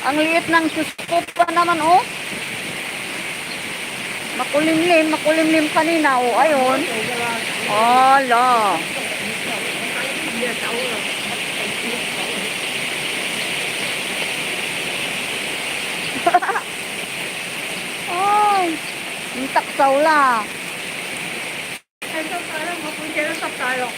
Ang liit ng suspok pa naman, oh. Makulimlim kanina, oh. Ayun. Ala. Ay, yung taksaw la. Ito parang mapunta na sa tayo.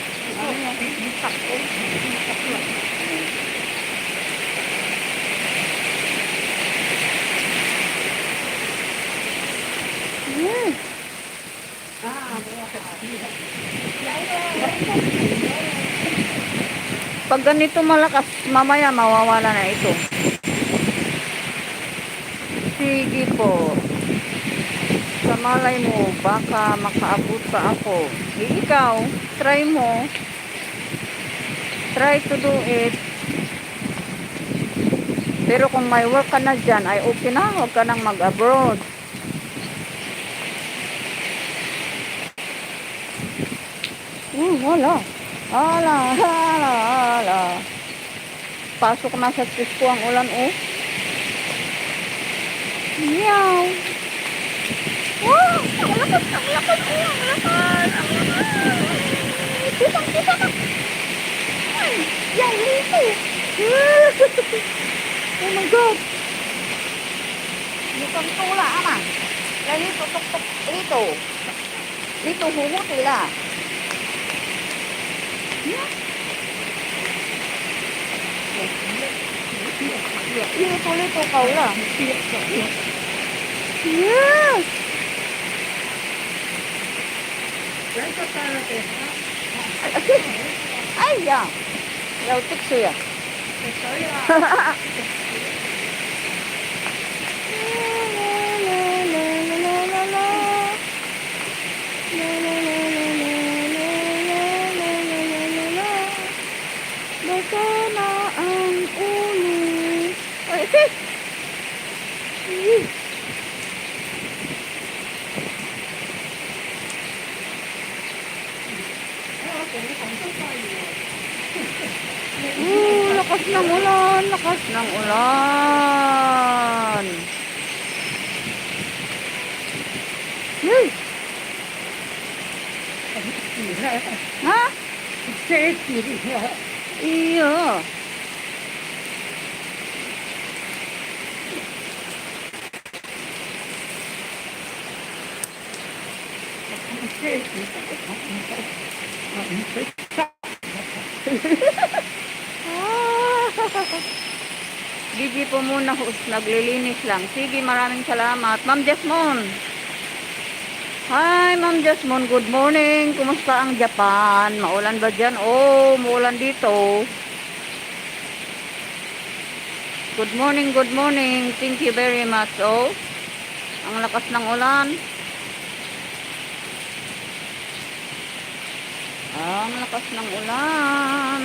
Pag ganito malakas, mamaya mawawala na ito. Sige po. Sa malay mo, baka makaabot pa ako. Ikaw, try mo. Try to do it. Pero kung may work ka na dyan, ay okay na. Huwag ka nang mag-abroad. Wala. Hala. Pasok na sa sis ko ang ulan, oh. Meow. Wow! Ang lakas, oh, ang lakas. Kita. Ay, yan, dito. Oh my God. Mukhang tula, ama. Yan, dito, tok. Dito, humutila. Lito, kaula. Yes! Ay, ya. Yaw, tikso ya. Basa na ang ulo. Ay, sis! Lakas ng ulan. Ha? Iya. Gigi po muna, naglilinis lang. Sige, maraming salamat. Ma'am Jasmine. Hi, Ma'am Jasmine. Good morning. Kumusta ang Japan? Maulan ba dyan? Oh, maulan dito. Good morning. Thank you very much. Oh, ang lakas ng ulan. Ang lakas ng ulan.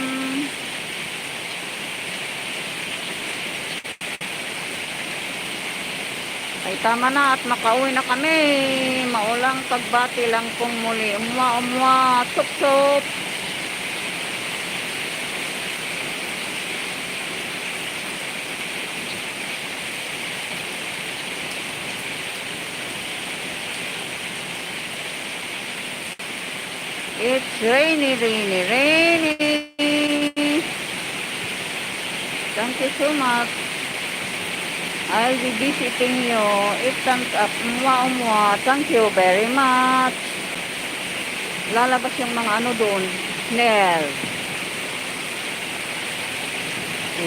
Ay tama na at makauwi na kami. Maulang pagbati lang pong muli. Umwa, sup. It's rainy. Thank you so much. I'll be visiting you. It thumbs up. Umwa. Thank you very much. Lalabas yung mga ano doon. Snail.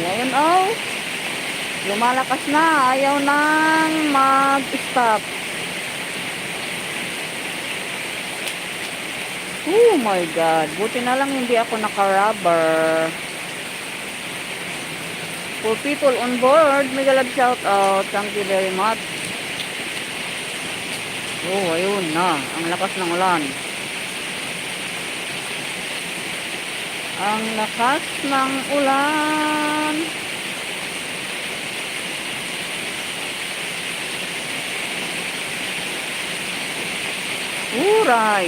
Ngayon, oh. Lumalakas na. Ayaw nang mag-stop. Oh my God. Buti na lang hindi ako naka-rubber. For people on board, mega love shout out. Thank you very much. Oh, ayun na. Ang lakas ng ulan. Ang lakas ng ulan. Uray.